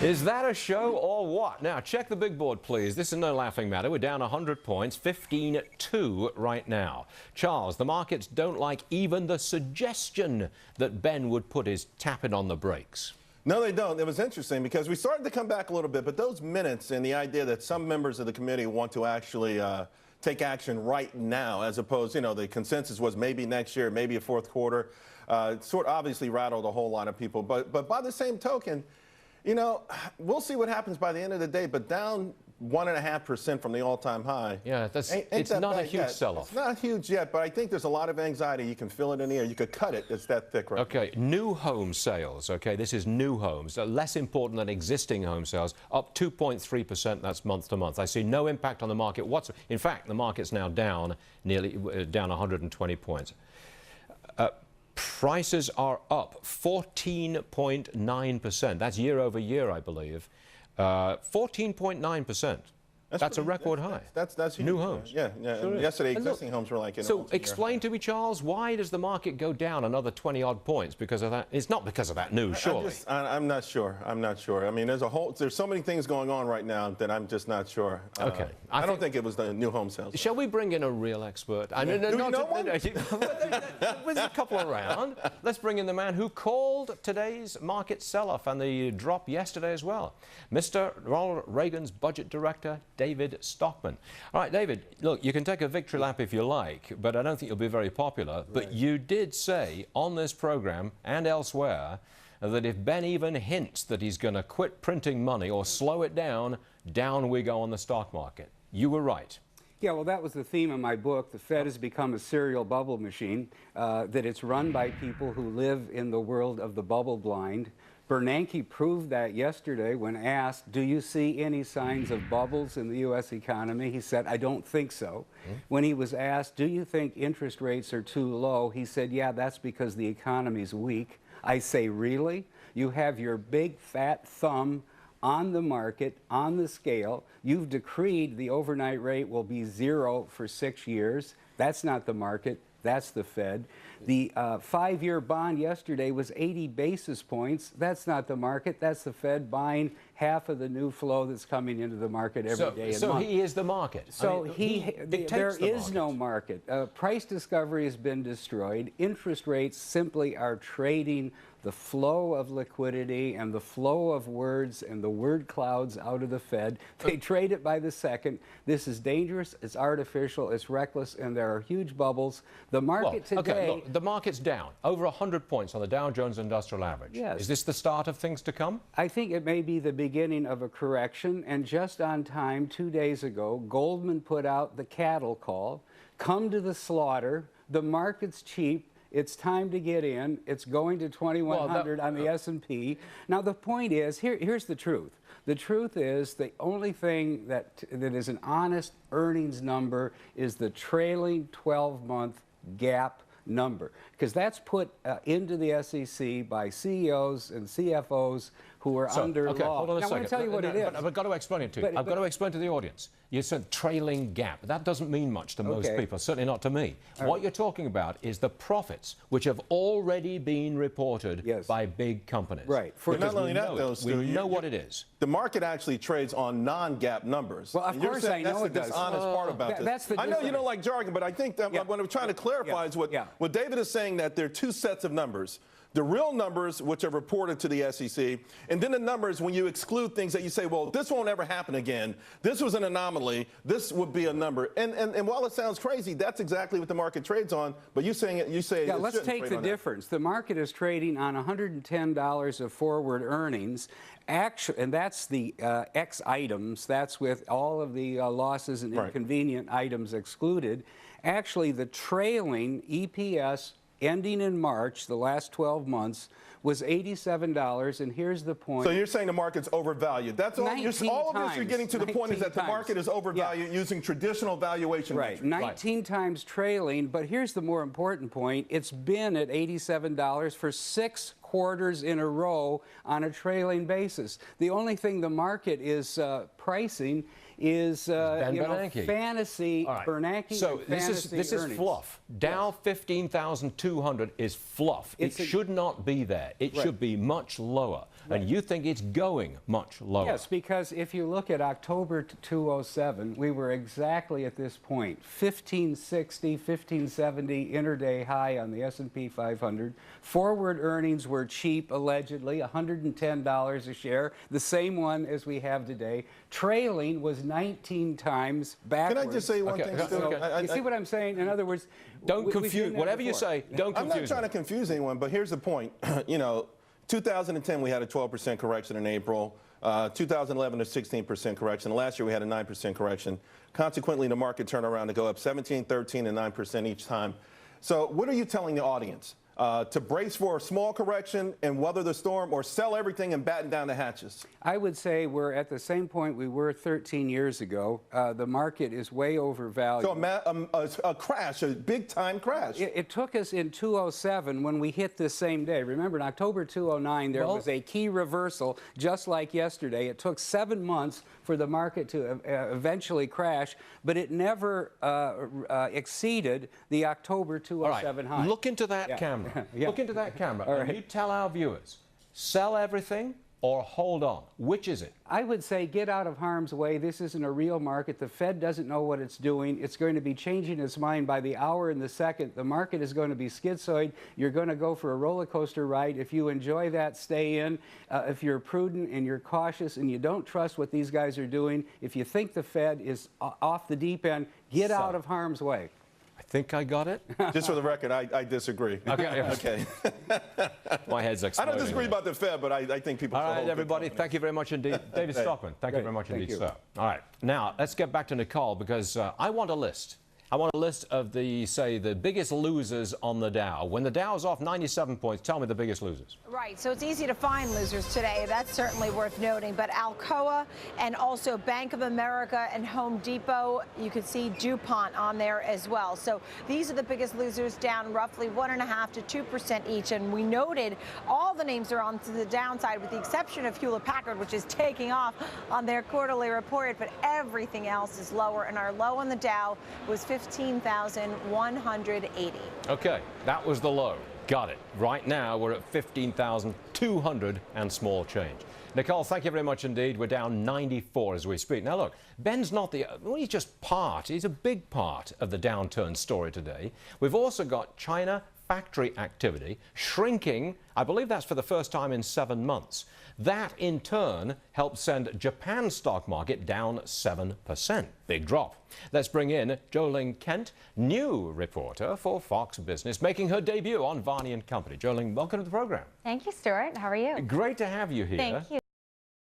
Is that a show or what? Now, check the big board, please. This is no laughing matter. We're down 100 points, 15-2 right now. Charles, the markets don't like even the suggestion that Ben would put his tapping on the brakes. No, they don't. It was interesting because we started to come back a little bit, but those minutes and the idea that some members of the committee want to actually take action right now, as opposed, the consensus was maybe next year, maybe a fourth quarter, sort of obviously rattled a whole lot of people. But by the same token, we'll see what happens by the end of the day, but down 1.5% from the all-time high. Yeah, it's not a huge sell-off. It's not huge yet, but I think there's a lot of anxiety. You can feel it in the air. You could cut it. It's that thick right now. Okay, new home sales, this is new homes, less important than existing home sales, up 2.3%, that's month to month. I see no impact on the market whatsoever. In fact, the market's now down, down 120 points. Prices are up 14.9%. That's year over year, I believe. 14.9%. That's a record high. That's huge. New homes. Yeah. Sure. Yesterday, existing homes were like in. So explain to me, Charles, why does the market go down another 20-odd points because of that? It's not because of that news, surely. I'm not sure. I'm not sure. I mean, there's so many things going on right now that I'm just not sure. Okay. I don't think it was the new home sales. Shall we bring in a real expert? I mean, do you know one? There's a couple around. Let's bring in the man who called today's market sell-off and the drop yesterday as well. Mr. Ronald Reagan's budget director, David Stockman. All right, David, look, you can take a victory lap if you like, but I don't think you'll be very popular. Right. But you did say on this program and elsewhere that if Ben even hints that he's going to quit printing money or slow it down, down we go on the stock market. You were right. Yeah, well, that was the theme of my book. The Fed has become a serial bubble machine, that it's run by people who live in the world of the bubble blind. Bernanke proved that yesterday when asked, do you see any signs of bubbles in the U.S. economy? He said, I don't think so. When he was asked, do you think interest rates are too low? He said, yeah, that's because the economy's weak. I say, really? You have your big fat thumb on the market, on the scale. You've decreed the overnight rate will be 0 for 6 years. That's not the market. That's the Fed. The 5-year bond yesterday was 80 basis points. That's not the market. That's the Fed buying half of the new flow that's coming into the market every day and month. So he is the market. So there is no market. Price discovery has been destroyed. Interest rates simply are trading the flow of liquidity and the flow of words and the word clouds out of the Fed. They trade it by the second. This is dangerous, it's artificial, it's reckless, and there are huge bubbles. The market today... Okay, look, the market's down over 100 points on the Dow Jones Industrial Average. Yes. Is this the start of things to come? I think it may be the beginning of a correction, and just on time, 2 days ago, Goldman put out the cattle call. Come to the slaughter. The market's cheap. It's time to get in. It's going to 2,100 on the S&P. Now, the point is, here's the truth. The truth is the only thing that is an honest earnings number is the trailing 12-month gap number, because that's put into the SEC by CEOs and CFOs who are under law. Hold on a second. Now, I'm going to tell you what it is. But I've got to explain it to you. I've got to explain to the audience. You said trailing gap. That doesn't mean much to most people, certainly not to me. What you're talking about is the profits which have already been reported by big companies. Right. For not only that, we know what it is. The market actually trades on non-GAAP numbers. Well, of course I know it does. That's the dishonest part about this. That's the I know you don't like jargon, but I think that what I'm trying to clarify is what David is saying, that there are two sets of numbers. The real numbers, which are reported to the SEC, and then the numbers when you exclude things that you say, well, this won't ever happen again. This was an anomaly. This would be a number. And while it sounds crazy, that's exactly what the market trades on. But you say let's take the difference. The market is trading on $110 of forward earnings. And that's the X items. That's with all of the losses and inconvenient items excluded. Actually, the trailing EPS ending in March, the last 12 months, was $87, and here's the point. So you're saying the market's overvalued. That's all. All of this you're getting to the point is that the market is overvalued using traditional valuation metrics. 19 times trailing, but here's the more important point. It's been at $87 for 6 quarters in a row on a trailing basis. The only thing the market is pricing is Bernanke. fantasy. All right. Bernanke. So and this fantasy is earnings. fluff. Dow 15,200 is fluff. It should not be there. It should be much lower. And you think it's going much lower? Yes, because if you look at October 2007, we were exactly at this point. 1560, 1570 intraday high on the S&P 500. Forward earnings were cheap, allegedly, $110 a share, the same one as we have today. Trailing was 19 times backwards. Can I just say one thing, Stuart? You see what I'm saying? In other words, Don't we've confuse. seen that Whatever you before. say, don't I'm confuse not trying me. to confuse anyone, but here's the point. 2010 we had a 12% correction in April. 2011 a 16% correction. Last year we had a 9% correction. Consequently, the market turned around to go up 17, 13, and 9% each time. So what are you telling the audience? To brace for a small correction and weather the storm, or sell everything and batten down the hatches? I would say we're at the same point we were 13 years ago. The market is way overvalued. So a crash, a big-time crash. It took us in 2007 when we hit this same day. Remember, in October 2009, there was a key reversal, just like yesterday. It took 7 months for the market to eventually crash, but it never exceeded the October 2007 high. Look into that camera. Look into that camera. And you tell our viewers, sell everything or hold on. Which is it? I would say get out of harm's way. This isn't a real market. The Fed doesn't know what it's doing. It's going to be changing its mind by the hour and the second. The market is going to be schizoid. You're going to go for a roller coaster ride. If you enjoy that, stay in. If you're prudent and you're cautious and you don't trust what these guys are doing, if you think the Fed is off the deep end, get out of harm's way. I think I got it. Just for the record, I disagree. Okay. My head's I exploding. don't disagree about the Fed, but I think people. All right, everybody, thank you very much indeed. David Stockman, thank you very much indeed, sir. All right, now let's get back to Nicole, because I want a list. I want a list of the biggest losers on the Dow. When the Dow is off 97 points, tell me the biggest losers. Right, so it's easy to find losers today. That's certainly worth noting. But Alcoa and also Bank of America and Home Depot, you could see DuPont on there as well. So these are the biggest losers, down roughly 1.5% to 2% each. And we noted all the names are on to the downside, with the exception of Hewlett-Packard, which is taking off on their quarterly report. But everything else is lower, and our low on the Dow was 15,180. Okay, that was the low. Got it. Right now, we're at 15,200 and small change. Nicole, thank you very much indeed. We're down 94 as we speak. Now, look, Ben's not he's just part. He's a big part of the downturn story today. We've also got China factory activity shrinking. I believe that's for the first time in 7 months. That, in turn, helped send Japan's stock market down 7%. Big drop. Let's bring in Jolene Kent, new reporter for Fox Business, making her debut on Varney and Company. Jolene, welcome to the program. Thank you, Stuart. How are you? Great to have you here. Thank you.